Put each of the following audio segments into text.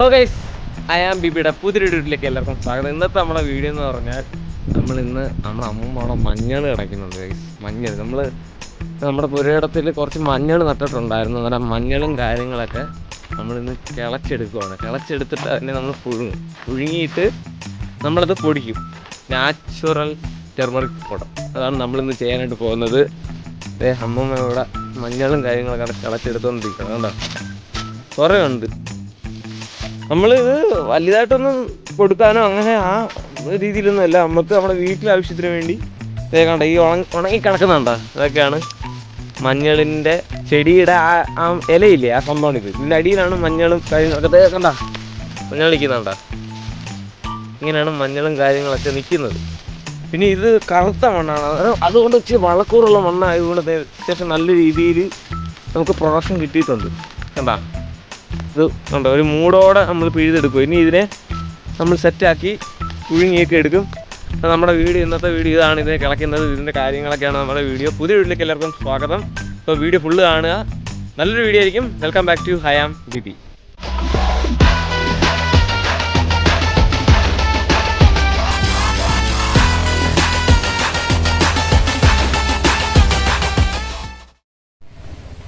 Hello guys, I am ബിബിയുടെ പുതിയൊരു വീട്ടിലേക്ക് എല്ലാവർക്കും സ്വാഗതം. ഇന്നത്തെ നമ്മുടെ വീഡിയോ എന്ന് പറഞ്ഞാൽ നമ്മുടെ അമ്മൂമ്മ മഞ്ഞൾ കിടക്കുന്നുണ്ട് ഗൈസ്. മഞ്ഞൾ നമ്മുടെ പുരയിടത്തിൽ കുറച്ച് മഞ്ഞൾ നട്ടിട്ടുണ്ടായിരുന്നു. അന്നേരം മഞ്ഞളും കാര്യങ്ങളൊക്കെ നമ്മളിന്ന് കിളച്ചെടുക്കുകയാണ്. കിളച്ചെടുത്തിട്ട് അതിനെ നമ്മൾ പുഴുങ്ങിയിട്ട് നമ്മളത് പൊടിക്കും. നാച്ചുറൽ ടെർമറിക് പൗഡർ, അതാണ് നമ്മളിന്ന് ചെയ്യാനായിട്ട് പോകുന്നത്. അമ്മൂമ്മ ഇവിടെ മഞ്ഞളും കാര്യങ്ങളൊക്കെ കിളച്ചെടുത്തുകൊണ്ടിരിക്കണം. കേട്ടോ, കുറേ ഉണ്ട്. നമ്മളിത് വലുതായിട്ടൊന്നും കൊടുക്കാനോ അങ്ങനെ ആ രീതിയിലൊന്നും അല്ല. നമുക്ക് നമ്മുടെ വീട്ടിലെ ആവശ്യത്തിന് വേണ്ടി കണ്ട ഈ ഉണങ്ങി കിടക്കുന്നുണ്ടോ, അതൊക്കെയാണ് മഞ്ഞളിൻ്റെ ചെടിയുടെ ആ ഇലയില്ലേ, ആ സംഭവമാണ്. ഇതിൻ്റെ അടിയിലാണ് മഞ്ഞളും കാര്യങ്ങളൊക്കെ കണ്ട മഞ്ഞൾ നിൽക്കുന്നുണ്ടോ. ഇങ്ങനെയാണ് മഞ്ഞളും കാര്യങ്ങളൊക്കെ നിൽക്കുന്നത്. പിന്നെ ഇത് കറുത്ത മണ്ണാണ്, അതുകൊണ്ട് ഇച്ചിരി വളക്കൂറുള്ള മണ്ണായതുകൊണ്ട് അത്യാവശ്യം നല്ല രീതിയിൽ നമുക്ക് പ്രൊഡക്ഷൻ കിട്ടിയിട്ടുണ്ട്. കണ്ടാ, ഇത് കണ്ടോ, ഒരു മൂടോടെ നമ്മൾ പിഴുതെടുക്കും. ഇനി ഇതിനെ നമ്മൾ സെറ്റാക്കി പുഴുങ്ങിയൊക്കെ എടുക്കും. നമ്മുടെ വീഡിയോ, ഇന്നത്തെ വീഡിയോ ഇതാണ്. ഇതിനെ കിളയ്ക്കുന്നത്, ഇതിൻ്റെ കാര്യങ്ങളൊക്കെയാണ് നമ്മുടെ വീഡിയോ. പുതിയ വീഡിയോയിലേക്ക് എല്ലാവർക്കും സ്വാഗതം. അപ്പോൾ വീഡിയോ ഫുള്ള് കാണുക, നല്ലൊരു വീഡിയോ ആയിരിക്കും. Welcome back to I am BB.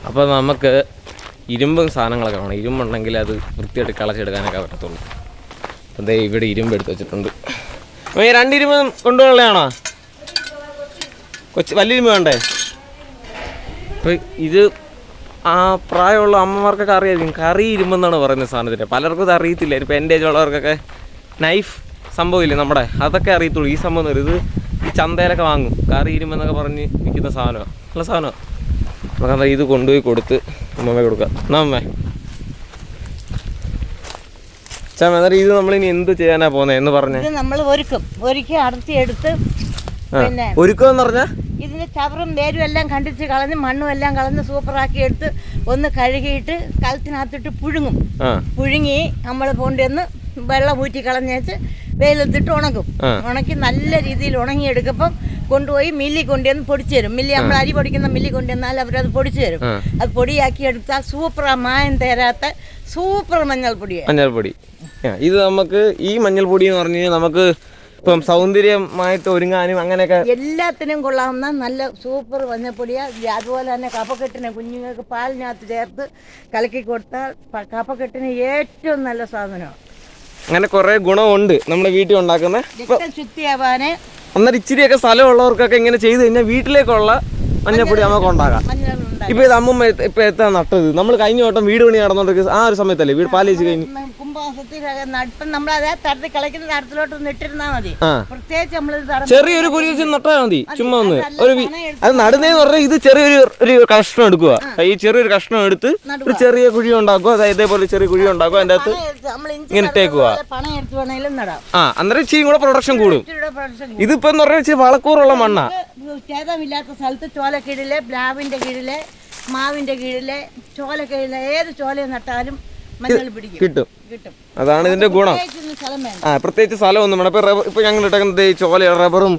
അപ്പോൾ നമുക്ക് ഇരുമ്പും സാധനങ്ങളൊക്കെ വേണം. ഇരുമ്പുണ്ടെങ്കിൽ അത് വൃത്തിയായിട്ട് കളച്ചെടുക്കാനൊക്കെ പറ്റത്തുള്ളൂ. അതേ ഇവിടെ ഇരുമ്പ് എടുത്ത് വെച്ചിട്ടുണ്ട്. അപ്പോൾ ഈ 2 ഇരുമ്പ് കൊണ്ടുപോകുന്നതാണോ? വലിയ ഇരുമ്പ് വേണ്ടേ? അപ്പോൾ ഇത് ആ പ്രായമുള്ള അമ്മമാർക്കൊക്കെ അറിയായിരിക്കും. കറി ഇരുമ്പെന്നാണ് പറയുന്നത് സാധനത്തിൻ്റെ. പലർക്കും ഇത് അറിയത്തില്ല. ഇപ്പോൾ എൻ്റെ ഏജുള്ളവർക്കൊക്കെ നൈഫ് സംഭവമില്ലേ നമ്മുടെ, അതൊക്കെ അറിയത്തുള്ളൂ. ഈ സംഭവം ഇത് ഈ ചന്തയിലൊക്കെ വാങ്ങും. കറി ഇരുമ്പെന്നൊക്കെ പറഞ്ഞ് വിൽക്കുന്ന സാധനമാണ്, നല്ല സാധനമാണ്. നമുക്കത് ഇത് കൊണ്ടുപോയി കൊടുത്ത് അമ്മമ്മ കൊടുക്കാം. എന്നാ അമ്മേ ചാമ, അന്നേരം ഇത് നമ്മളിനി എന്ത് ചെയ്യാനാ പോകുന്നത് എന്ന് പറഞ്ഞേ? നമ്മൾ ഒരുക്കി അടർത്തിയെടുത്ത് പിന്നെ ഒരുക്കുമെന്ന് പറഞ്ഞാൽ ഇതിന് ചവറും വേരും എല്ലാം കണ്ടിച്ച് കളഞ്ഞ് മണ്ണും എല്ലാം കളഞ്ഞ് സൂപ്പറാക്കി എടുത്ത് ഒന്ന് കഴുകിയിട്ട് കലത്തിനകത്തിട്ട് പുഴുങ്ങി നമ്മൾ കൊണ്ടുവന്ന് വെള്ളം ഊറ്റി കളഞ്ഞേച്ച് വെയിലത്തിട്ട് ഉണക്കും. ഉണക്കി നല്ല രീതിയിൽ ഉണങ്ങിയെടുക്കുമ്പം കൊണ്ടുപോയി മില്ലി കൊണ്ടുവന്ന് പൊടിച്ചു തരും. മില്ലി നമ്മൾ അരി പൊടിക്കുന്ന മില്ലി കൊണ്ടുവന്നാൽ അവരത് പൊടിച്ചു തരും. അത് പൊടിയാക്കി എടുത്താൽ സൂപ്പർ, മായം തേരാത്ത സൂപ്പർ മഞ്ഞൾപ്പൊടി. ഇത് നമുക്ക് ഈ മഞ്ഞൾപ്പൊടി എന്ന് പറഞ്ഞു കഴിഞ്ഞാൽ നമുക്ക് ഇപ്പം സൗന്ദര്യമായിട്ട് ഒരുങ്ങാനും അങ്ങനെയൊക്കെ എല്ലാത്തിനും കൊള്ളാവുന്ന നല്ല സൂപ്പർ മഞ്ഞൾപ്പൊടിയാണ്. അതുപോലെ തന്നെ കഫക്കെട്ടിന് കുഞ്ഞുങ്ങൾക്ക് പാലിനകത്ത് ചേർത്ത് കലക്കി കൊടുത്താൽ കഫക്കെട്ടിന് ഏറ്റവും നല്ല സാധനമാണ്. അങ്ങനെ കുറേ ഗുണമുണ്ട് നമ്മുടെ വീട്ടിൽ ഉണ്ടാക്കുന്ന. ശുദ്ധിയാവാന് അന്നേരം ഇച്ചിരിയൊക്കെ സ്ഥലമുള്ളവർക്കൊക്കെ ഇങ്ങനെ ചെയ്ത് കഴിഞ്ഞാൽ വീട്ടിലേക്കുള്ള മഞ്ഞൾപ്പൊടി നമുക്ക് ഉണ്ടാക്കാം. ഇപ്പൊ ഇത് അമ്മൂമ്മ ഇപ്പൊ എത്താ നട്ടത്? നമ്മൾ കഴിഞ്ഞ വട്ടം വീട് പണി നടന്നോണ്ട് ആ ഒരു സമയത്തല്ലേ വീട് പാലിച്ച് കഴിഞ്ഞു. ചെറിയൊരു കുഴി നട്ടാൽ മതി, ചുമ്മാ ഒന്ന് ഒരു അത് നടുന്നേന്ന് പറഞ്ഞാൽ ഇത് ചെറിയൊരു കഷ്ണം എടുക്കുക. ഈ ചെറിയൊരു കഷ്ണം എടുത്ത് ഒരു ചെറിയ കുഴി ഉണ്ടാക്കുക. അതായത് ഇതേപോലെ ചെറിയ കുഴി ഉണ്ടാക്കുക, അതിന്റെ അകത്ത് ഇങ്ങനെ ഇട്ടേക്കുക. അന്നേരം ഇച്ചിരി കൂടെ പ്രൊഡക്ഷൻ കൂടും. ഇതിപ്പോ എന്ന് പറഞ്ഞാൽ ഇച്ചിരി വളക്കൂറുള്ള മണ്ണാ. ചേതമില്ലാത്ത സ്ഥലത്ത് ചോലക്കീഴിലെ, പ്ലാവിന്റെ കീഴിലെ, മാവിന്റെ കീഴിലെ, ചോലക്കീഴിലെ ഏത് ചോല നട്ടാലും മഞ്ഞൾ കിട്ടും. അതാണ് ഇതിന്റെ ഗുണം. പ്രത്യേകിച്ച് സ്ഥലമൊന്നും വേണം. ഇപ്പൊ ഞങ്ങൾ ഇട്ടേക്കുന്നത് ഈ ചോല, റബ്ബറും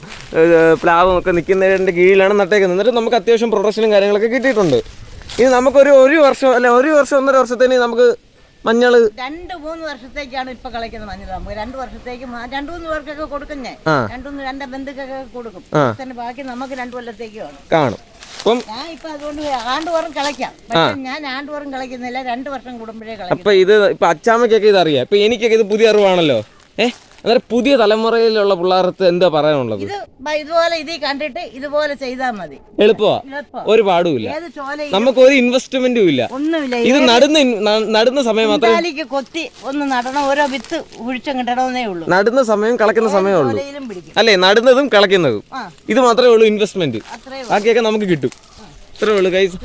പ്ലാവും ഒക്കെ നിൽക്കുന്നതിന്റെ കീഴിലാണ് നട്ടേക്കുന്നത്. എന്നിട്ട് നമുക്ക് അത്യാവശ്യം പ്രൊഡക്ഷനും കാര്യങ്ങളൊക്കെ കിട്ടിയിട്ടുണ്ട്. ഇനി നമുക്കൊരു 1 വർഷം അല്ലെ 1 വർഷം 1.5 വർഷത്തേന് നമുക്ക് മഞ്ഞള് 2-3 വർഷത്തേക്കാണ് ഇപ്പൊ കളിക്കുന്നത് മഞ്ഞൾ. നമുക്ക് 2 വർഷത്തേക്ക് 2-3 പേർക്കൊക്കെ കൊടുക്കും. ഞാൻ 2 ബന്ധുക്കൊക്കെ കൊടുക്കും. ബാക്കി നമുക്ക് 2 കൊല്ലത്തേക്ക് കാണും. ഞാൻ ഇപ്പൊ അതുകൊണ്ട് ആണ്ടുവറും കളിക്കാം. പക്ഷെ ഞാൻ ആണ്ടുവറും കളിക്കുന്നില്ല, 2 വർഷം കൂടുമ്പോഴേ കളിക്കും. അപ്പൊ ഇത് ഇപ്പൊ അച്ചാമ്മക്കൊക്കെ ഇത് അറിയാം. ഇപ്പൊ എനിക്കൊക്കെ ഇത് പുതിയ അറിവാണല്ലോ. അന്നേരം പുതിയ തലമുറയിലുള്ള പിള്ളേർക്ക് എന്താ പറയാനുള്ളത്? ഇതുപോലെ ഇത് കണ്ടിട്ട് ഇതുപോലെ ചെയ്താൽ മതി. എളുപ്പമാ, ഒരു പാടുമില്ല, നമുക്ക് ഒരു ഇൻവെസ്റ്റ്മെന്റും ഇല്ല, ഒന്നുമില്ല. ഇത് നടുന്ന സമയം മാത്രമേ കൊത്തി ഒന്ന് നടണം, ഓരോ വിത്ത് ഒഴിച്ചും കിട്ടണമെന്നേ ഉള്ളൂ. നടുന്ന സമയം കളക്കുന്ന സമയമേ ഉള്ളൂ അല്ലേ? നടുന്നതും കളക്കുന്നതും ഇത് മാത്രമേ ഉള്ളൂ ഇൻവെസ്റ്റ്മെന്റ്. ബാക്കിയൊക്കെ നമുക്ക് കിട്ടും. ഇത്രേ ഉള്ളൂ ഗൈസ്.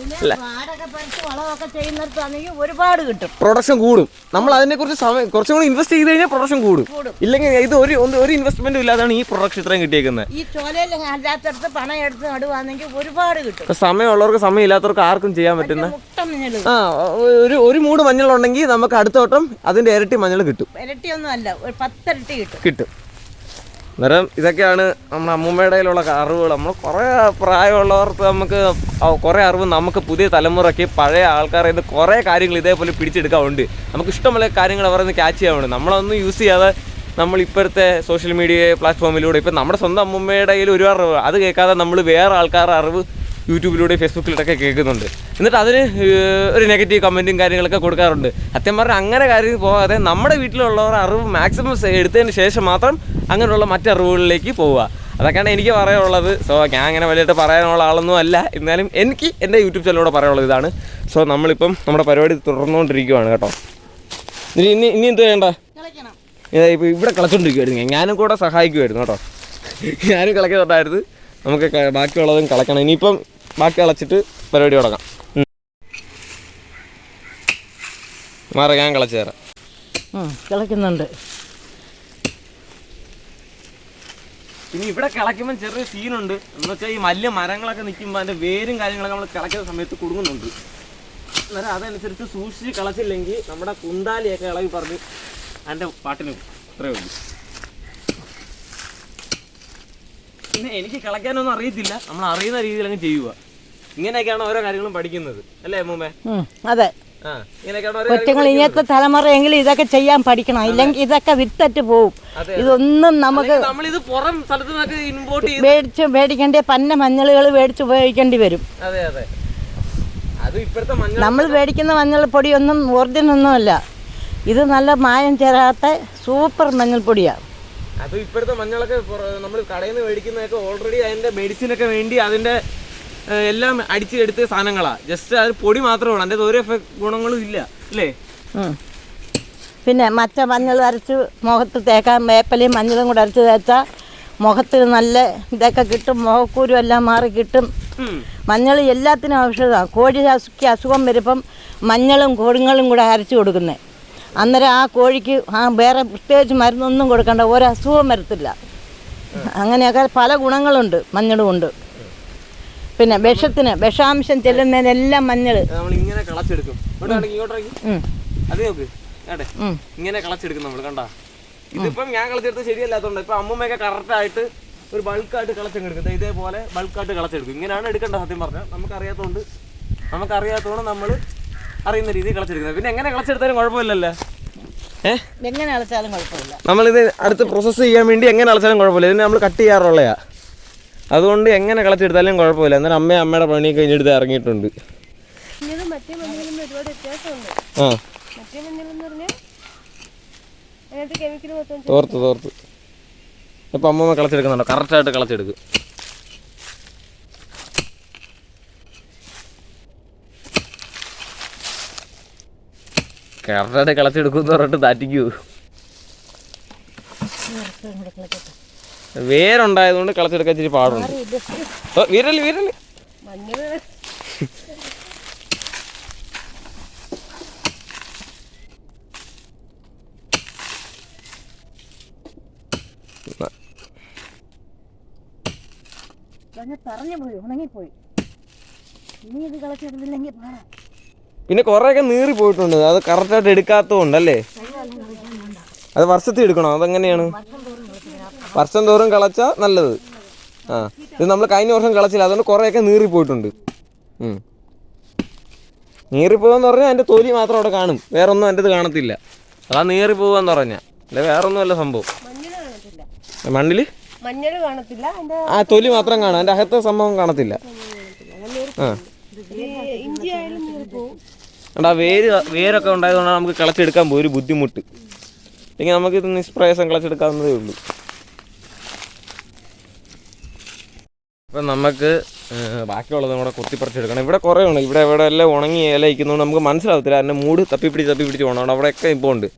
ഒരുപാട് കിട്ടും, പ്രൊഡക്ഷൻ കൂടും. നമ്മൾ അതിനെ കുറിച്ച് കുറച്ചും കൂടി ഇൻവെസ്റ്റ് ചെയ്ത് കഴിഞ്ഞാൽ പ്രൊഡക്ഷൻ കൂടും. ഇല്ലെങ്കിൽ ഇത് ഒരു ഇൻവെസ്റ്റ്മെന്റും ഇല്ലാതാണ് ഈ പ്രൊഡക്ഷൻ ഇത്രയും കിട്ടിയേക്കുന്നത്. ഈ ചോലയിൽ അല്ലാത്തടുത്ത് പണം എടുത്ത് നടുവാണെങ്കിൽ ഒരുപാട് കിട്ടും. സമയമുള്ളവർക്ക്, സമയം ഇല്ലാത്തവർക്ക് ആർക്കും ചെയ്യാൻ പറ്റുന്ന ഒരു മൂട് മഞ്ഞളുണ്ടെങ്കിൽ നമുക്ക് അടുത്ത വട്ടം അതിന്റെ ഇരട്ടി മഞ്ഞൾ കിട്ടും. ഇരട്ടിയൊന്നും അല്ല, 10 ഇരട്ടി കിട്ടും. അന്നേരം ഇതൊക്കെയാണ് നമ്മുടെ അമ്മൂമ്മയുടെ കയ്യിലുള്ള അറിവുകൾ. നമ്മൾ കുറേ പ്രായമുള്ളവർക്ക് നമുക്ക് കുറേ അറിവ് നമുക്ക് പുതിയ തലമുറയ്ക്ക് പഴയ ആൾക്കാരെ ഇത് കുറേ കാര്യങ്ങൾ ഇതേപോലെ പിടിച്ചെടുക്കാറുണ്ട്. നമുക്ക് ഇഷ്ടമുള്ള കാര്യങ്ങൾ അവരെ ഒന്ന് ക്യാച്ച് ചെയ്യാറുണ്ട്. നമ്മളൊന്നും യൂസ് ചെയ്യാതെ നമ്മൾ ഇപ്പോഴത്തെ സോഷ്യൽ മീഡിയ പ്ലാറ്റ്ഫോമിലൂടെ ഇപ്പം നമ്മുടെ സ്വന്തം അമ്മൂമ്മയുടെ കയ്യിൽ ഒരുപാട് അറിവ്, അത് കേൾക്കാതെ നമ്മൾ വേറെ ആൾക്കാരുടെ അറിവ് യൂട്യൂബിലൂടെ ഫേസ്ബുക്കിലൂടെയൊക്കെ കേൾക്കുന്നുണ്ട്. എന്നിട്ട് അതിന് ഒരു നെഗറ്റീവ് കമൻറ്റും കാര്യങ്ങളൊക്കെ കൊടുക്കാറുണ്ട്. സത്യം പറഞ്ഞാൽ അങ്ങനെ കാര്യം പോകാതെ നമ്മുടെ വീട്ടിലുള്ളവരുടെ അറിവ് മാക്സിമം എടുത്തതിന് ശേഷം മാത്രം അങ്ങനെയുള്ള മറ്ററിവുകളിലേക്ക് പോവുക. അതൊക്കെയാണ് എനിക്ക് പറയാനുള്ളത്. സോ ഞാൻ അങ്ങനെ വലിയിട്ട് പറയാനുള്ള ആളൊന്നും അല്ല, എന്നാലും എനിക്ക് എൻ്റെ യൂട്യൂബ് ചാനലിലൂടെ പറയാനുള്ളത് ഇതാണ്. സോ നമ്മളിപ്പം നമ്മുടെ പരിപാടി തുടർന്നുകൊണ്ടിരിക്കുകയാണ് കേട്ടോ. ഇനി എന്ത് വേണ്ട, ഇപ്പോൾ ഇവിടെ കളച്ചുകൊണ്ടിരിക്കുമായിരുന്നു, ഞാനും കൂടെ സഹായിക്കുമായിരുന്നു കേട്ടോ. ഞാനും കളക്കുന്നുണ്ടായിരുന്നു. നമുക്ക് ബാക്കിയുള്ളതും കളക്കണം. ഇനിയിപ്പം ബാക്കി കളച്ചിട്ട് പരിപാടി തുടങ്ങാം. മാറ ഞാൻ കളച്ചു തരാം. കളക്കുന്നുണ്ട്. ഇനി ഇവിടെ കളയ്ക്കുമ്പോൾ ചെറിയ സീനുണ്ട്. എന്ന് വെച്ചാൽ ഈ വലിയ മരങ്ങളൊക്കെ നിൽക്കുമ്പോൾ അതിൻ്റെ വേരും കാര്യങ്ങളൊക്കെ നമ്മൾ കളയ്ക്കുന്ന സമയത്ത് കുടുങ്ങുന്നുണ്ട്. അന്നേരം അതനുസരിച്ച് സൂക്ഷിച്ച് കളച്ചില്ലെങ്കിൽ നമ്മുടെ കുന്താലിയൊക്കെ ഇളകി പറഞ്ഞ് അതിൻ്റെ പാട്ടിന് ഇത്രയേ ഉള്ളൂ. പിന്നെ എനിക്ക് കളയ്ക്കാനൊന്നും അറിയത്തില്ല, നമ്മൾ അറിയുന്ന രീതിയിൽ അങ്ങ് ചെയ്യുക. ഇങ്ങനെയൊക്കെയാണ് ഓരോ കാര്യങ്ങളും പഠിക്കുന്നത്, അല്ലേ അമ്മൂമ്മേ? അതെ, കൊച്ചുങ്ങൾ ഇന്നത്തെ തലമുറയെങ്കിലും ഇതൊക്കെ ചെയ്യാൻ പഠിക്കണം, ഇല്ലെങ്കിൽ ഇതൊക്കെ വിത്തറ്റ് പോവും. ഇതൊന്നും നമുക്ക് മേടിക്കേണ്ടി പന്ന മഞ്ഞളുകൾ മേടിച്ച് ഉപയോഗിക്കേണ്ടി വരും. നമ്മൾ മേടിക്കുന്ന മഞ്ഞൾ പൊടിയൊന്നും ഒറിജിനൊന്നുമല്ല, ഇത് നല്ല മായം ചേരാത്ത സൂപ്പർ മഞ്ഞൾപ്പൊടിയാണ്. അത് ഇപ്പോഴത്തെ മഞ്ഞളൊക്കെ നമ്മൾ കടയിൽ നിന്ന് മേടിക്കുന്നതൊക്കെ ഓൾറെഡി അതിൻ്റെ മെഡിസിനൊക്കെ വേണ്ടി അതിൻ്റെ എല്ലാം അടിച്ചെടുത്ത സാധനങ്ങളാണ്. ജസ്റ്റ് അത് പൊടി മാത്രമേ ഉള്ളൂ, അതിൻ്റെ ഒരു ഗുണങ്ങളും ഇല്ല, അല്ലേ? പിന്നെ മറ്റ മഞ്ഞൾ അരച്ച് മുഖത്ത് തേക്കാൻ, വേപ്പലയും മഞ്ഞളും കൂടെ അരച്ച് തേച്ചാൽ മുഖത്തിന് നല്ല ഇതൊക്കെ കിട്ടും, മുഖക്കൂരും എല്ലാം മാറി കിട്ടും. മഞ്ഞൾ എല്ലാത്തിനും ഔഷധമാണ്. കോഴിക്ക് അസുഖം വരുമ്പം മഞ്ഞളും കോഴിങ്ങളും കൂടെ അരച്ച് കൊടുക്കുന്നത്. അന്നേരം ആ കോഴിക്ക് വേറെ പ്രത്യേകിച്ച് മരുന്നൊന്നും കൊടുക്കണ്ട, ഒരസുഖവും വരത്തില്ല. അങ്ങനെയൊക്കെ പല ഗുണങ്ങളുണ്ട് മഞ്ഞൾ കൊണ്ട്. പിന്നെ വിഷാംശം ചെല്ലുന്നതിനെല്ലാം മഞ്ഞൾ ഇങ്ങനെ കളച്ചെടുക്കും. ഇങ്ങനെ കളച്ചെടുക്കും നമ്മൾ, കണ്ടാ? ഇതിപ്പം ഞാൻ കളച്ചെടുത്ത് ശരിയല്ലാത്തതുകൊണ്ട് ഇപ്പം അമ്മൂമ്മയൊക്കെ കറക്റ്റായിട്ട് ഒരു ബൾക്കായിട്ട് കളച്ചെടുക്കുന്നത്, ഇതേപോലെ ബൾക്കായിട്ട് കളച്ചെടുക്കും. ഇങ്ങനെയാണ് എടുക്കേണ്ടത്. സത്യം പറഞ്ഞാൽ നമുക്കറിയാത്തതുകൊണ്ട് നമ്മൾ അറിയുന്ന രീതിയിൽ കളച്ചെടുക്കുന്നത്. പിന്നെ എങ്ങനെ കളച്ചെടുത്താലും കുഴപ്പമില്ലല്ലോ, എങ്ങനെ കളച്ചാലും കുഴപ്പമില്ല. നമ്മളിത് അടുത്ത് പ്രോസസ്സ് ചെയ്യാൻ വേണ്ടി എങ്ങനെ കളച്ചാലും കുഴപ്പമില്ല. ഇതിന് നമ്മൾ കട്ട് ചെയ്യാറുള്ളയാ, അതുകൊണ്ട് എങ്ങനെ കളച്ചെടുത്താലും കുഴപ്പമില്ല. എന്നാലും അമ്മയുടെ പണി കഴിഞ്ഞെടുത്ത് ഇറങ്ങിയിട്ടുണ്ട്. തോർത്ത് ഇപ്പം അമ്മ കളച്ചെടുക്കുന്നുണ്ടോ? കറക്റ്റായിട്ട് കളച്ചെടുക്കും. കറക്റ്റായിട്ട് കളച്ചെടുക്കുമെന്ന് പറഞ്ഞിട്ട് താറ്റിക്കൂ. വേരുണ്ടായതുകൊണ്ട് കളച്ചെടുക്കാൻ ഇച്ചിരി പാടുണ്ട്. വീരല് പിന്നെ കുറേയൊക്കെ നീറി പോയിട്ടുണ്ട്. അത് കറക്റ്റായിട്ട് എടുക്കാത്തതുകൊണ്ടല്ലേ? അത് വർഷത്തിൽ എടുക്കണോ? അതെങ്ങനെയാണ്? വർഷം തോറും കളച്ചാൽ നല്ലത്. ഇത് നമ്മൾ കഴിഞ്ഞ വർഷം കളച്ചില്ല, അതുകൊണ്ട് കുറേയൊക്കെ നീറിപ്പോയിട്ടുണ്ട്. നീറിപ്പോകാന്ന് പറഞ്ഞാൽ അതിൻ്റെ തൊലി മാത്രം അവിടെ കാണും, വേറെ ഒന്നും എൻ്റെ ഇത് കാണത്തില്ല. അതാ നീറിപ്പോകാന്ന് പറഞ്ഞാൽ, അല്ലെ വേറെ ഒന്നുമല്ല സംഭവം. മണ്ണിൽ തൊലി മാത്രം കാണും, അതിൻ്റെ അകത്തെ സംഭവം കാണത്തില്ല. വേരൊക്കെ ഉണ്ടായതുകൊണ്ടാണ് നമുക്ക് കളച്ചെടുക്കാൻ പോയി ഒരു ബുദ്ധിമുട്ട്. അല്ലെങ്കിൽ നമുക്കിത് നിഷ്പ്രയാസം കളച്ചെടുക്കാവുന്നതേ ഉള്ളൂ. അപ്പം നമുക്ക് ബാക്കിയുള്ളത് കൂടെ കൊത്തിപ്പറിച്ചെടുക്കണം. ഇവിടെ കുറേ ഉണ്ട്. ഇവിടെ എല്ലാം ഉണങ്ങി ഇല ഇരിക്കുന്നതുകൊണ്ട് നമുക്ക് മനസ്സിലാവത്തില്ല. അതിൻ്റെ മൂട് തപ്പിപ്പിടിച്ച് പോകണം. അവിടെയൊക്കെ ഇപ്പോൾ ഉണ്ട്.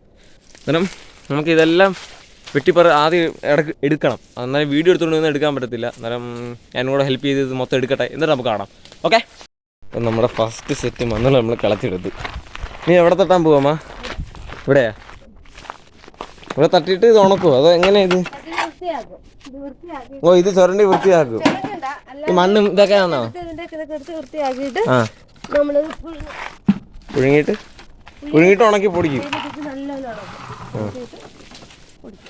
അന്നേരം നമുക്കിതെല്ലാം ആദ്യം ഇടയ്ക്ക് എടുക്കണം. അന്നേരം വീഡിയോ എടുത്തുകൊണ്ട് നിന്ന് എടുക്കാൻ പറ്റത്തില്ല. അന്നേരം ഞാനും കൂടെ ഹെൽപ്പ് ചെയ്ത് ഇത് മൊത്തം എടുക്കട്ടെ, എന്നിട്ട് നമുക്ക് കാണാം. ഓക്കെ. അപ്പം നമ്മുടെ ഫസ്റ്റ് സെറ്റ് മണ്ണിൽ നമ്മൾ കളച്ചെടുത്ത്. നീ എവിടെ തട്ടാൻ പോവാമ്മ? ഇവിടെയാ? ഇവിടെ തട്ടിയിട്ട് ഇത് ഉണക്കുമോ? അതോ എങ്ങനെയാ ഇത്? ഓ, ഇത് ചുരണ്ടി വൃത്തിയാക്കും. ഈ മണ്ണും ഇതൊക്കെ ആണോ? പുഴുങ്ങിയിട്ട് ഉണക്കി പൊടിക്കും.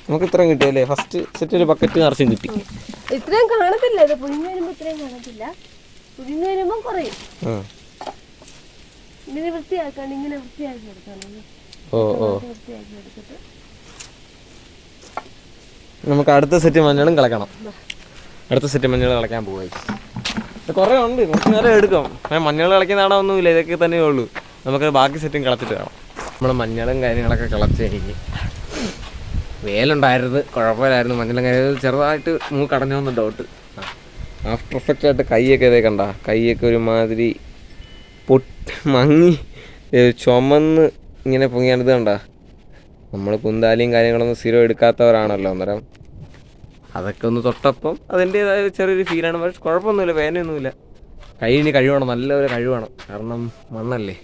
നമുക്ക് ഇത്രയും കിട്ടിയല്ലേ? ഫസ്റ്റ് സെറ്റ് ഒരു ബക്കറ്റ് നിറച്ചും കിട്ടി. ഇത്രയും കാണത്തില്ല, ഇത് പുഴുങ്ങി വരുമ്പോ ഇത്രയും കാണത്തില്ല. പുഴുങ്ങി വരുമ്പോ കുറയും. ഇങ്ങനെ വൃത്തിയാക്കാണ്ട് ഇങ്ങനെ വൃത്തിയാക്കി എടുക്കണം. വൃത്തിയാക്കി എടുത്തിട്ട് നമുക്ക് അടുത്ത സെറ്റ് മഞ്ഞളും കളക്കണം. അടുത്ത സെറ്റ് മഞ്ഞൾ കളയ്ക്കാൻ പോയി. കുറേ ഉണ്ട്, കുറച്ച് നേരം എടുക്കും. മഞ്ഞൾ കളയ്ക്കുന്ന നാടൊന്നുമില്ല, ഇതൊക്കെ തന്നെ ഉള്ളൂ. നമുക്ക് ബാക്കി സെറ്റും കളച്ചിട്ട് കാണാം. നമ്മൾ മഞ്ഞളും കാര്യങ്ങളൊക്കെ കളച്ച് കഴിഞ്ഞ് വേലുണ്ടായിരുന്നു, കുഴപ്പമില്ലായിരുന്നു. മഞ്ഞളും കാര്യം ചെറുതായിട്ട് മൂക്ക് അടഞ്ഞോന്ന് ഡൗട്ട്. ആഫ്റ്റർ എഫക്റ്റ് ആയിട്ട് കൈയൊക്കെ ഇതേ കണ്ട, കൈയൊക്കെ ഒരുമാതിരി മങ്ങി ചുമന്ന് ഇങ്ങനെ പൊങ്ങിയാണിത് കണ്ട. നമ്മൾ കുന്താലിയും കാര്യങ്ങളൊന്നും സ്ഥിരം എടുക്കാത്തവരാണല്ലോ, അന്നേരം അതൊക്കെ ഒന്ന് തൊട്ടപ്പം അതിൻ്റേതായ ചെറിയൊരു ഫീലാണ്. പക്ഷെ കുഴപ്പമൊന്നുമില്ല, വേദനയൊന്നുമില്ല. കൈ ഇനി കഴിവണം, നല്ലപോലെ കഴിവണം. കാരണം മണ്ണല്ലേ,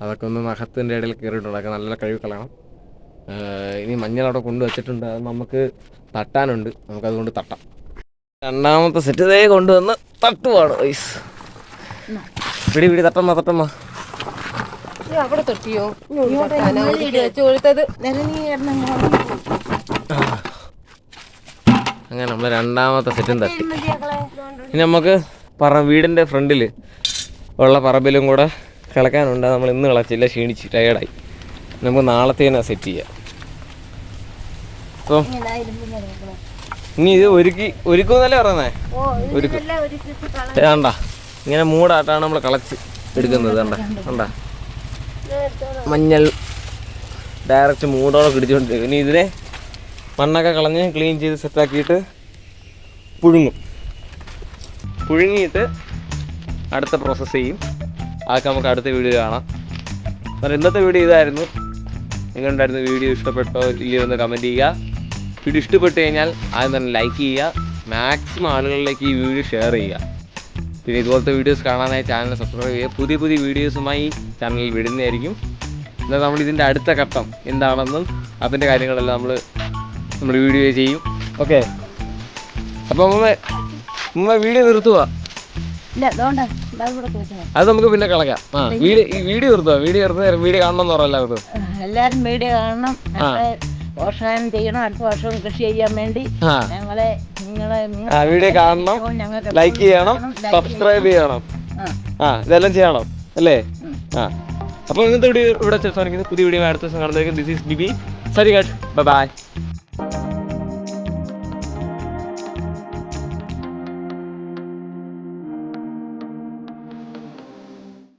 അതൊക്കെ ഒന്ന് നഖത്തിൻ്റെ ഇടയിൽ കയറിയിട്ടുണ്ട്. അതൊക്കെ നല്ല കഴിവ് കളയണം. ഇനി മഞ്ഞൾ അവിടെ കൊണ്ടുവച്ചിട്ടുണ്ട്, അത് നമുക്ക് തട്ടാനുണ്ട്. നമുക്കതുകൊണ്ട് തട്ടാം. രണ്ടാമത്തെ സെറ്റ് ഇതേ കൊണ്ടുവന്ന് തട്ടുവാണ്. പിടി തട്ടമ്മ. അവിടെ തൊട്ടിയോ ചോദിച്ചത്. അങ്ങനെ നമ്മൾ രണ്ടാമത്തെ സെറ്റും തട്ടി. ഇനി നമുക്ക് വീടിൻ്റെ ഫ്രണ്ടിൽ ഉള്ള പറമ്പിലും കൂടെ കിളക്കാനുണ്ട്. നമ്മൾ ഇന്ന് കളച്ചില്ല, ക്ഷീണിച്ച് ടയേർഡായി. നമുക്ക് നാളത്തേനാ സെറ്റ് ചെയ്യാം. അപ്പോൾ ഇനി ഇത് ഒരുക്കുന്നല്ലേ പറയുന്നേ? ഒരുക്കും വേണ്ട, ഇങ്ങനെ മൂടായിട്ടാണ് നമ്മൾ കളച്ച് എടുക്കുന്നത്. കണ്ട മഞ്ഞൾ ഡയറക്റ്റ് മൂടോടെ പിടിച്ചുകൊണ്ടിരിക്കും. ഇനി ഇതിനെ മണ്ണൊക്കെ കളഞ്ഞ് ക്ലീൻ ചെയ്ത് സെറ്റാക്കിയിട്ട് പുഴുങ്ങിയിട്ട് അടുത്ത പ്രോസസ്സ് ചെയ്യും. അതൊക്കെ നമുക്ക് അടുത്ത വീഡിയോ കാണാം. എന്നാൽ ഇന്നത്തെ വീഡിയോ ഇതായിരുന്നു. നിങ്ങളുണ്ടായിരുന്ന വീഡിയോ ഇഷ്ടപ്പെട്ടോ ഇല്ലയോ എന്ന് കമൻറ്റ് ചെയ്യുക. വീഡിയോ ഇഷ്ടപ്പെട്ട് കഴിഞ്ഞാൽ ആദ്യം തന്നെ ലൈക്ക് ചെയ്യുക. മാക്സിമം ആളുകളിലേക്ക് ഈ വീഡിയോ ഷെയർ ചെയ്യുക. പിന്നെ ഇതുപോലത്തെ വീഡിയോസ് കാണാനായി ചാനൽ സബ്സ്ക്രൈബ് ചെയ്യുക. പുതിയ വീഡിയോസുമായി ചാനലിൽ വിടുന്നതായിരിക്കും. എന്നാൽ നമ്മൾ ഇതിൻ്റെ അടുത്ത ഘട്ടം എന്താണെന്നും അതിൻ്റെ കാര്യങ്ങളെല്ലാം നമ്മൾ വീഡിയോ ചെയ്യും. ഓക്കെ, അപ്പോൾ മുമ്പ് വീഡിയോ നിർത്തുക. അത് നമുക്ക് പിന്നെ കളയാം. വീഡിയോ നിർത്തുക. വീഡിയോ കാണണമെന്ന് പറയാം എല്ലാവരും. വീഡിയോ കാണണം, പ്രോത്സാഹനം ചെയ്യണം. അടുത്ത വർഷവും കൃഷി ചെയ്യാൻ വേണ്ടി വീഡിയോ കാണണം, ലൈക്ക് ചെയ്യണം, സബ്സ്ക്രൈബ് ചെയ്യണം. ഇതെല്ലാം ചെയ്യണം അല്ലേ? അപ്പോൾ ഇന്നത്തെ വീഡിയോ ഇവിടെ അവസാനിക്കുന്നു. പുതിയ വീഡിയോ അടുത്ത ദിവസം കാണുന്നതായിരിക്കും. This is BB. സരിഗഡ്, ബൈ.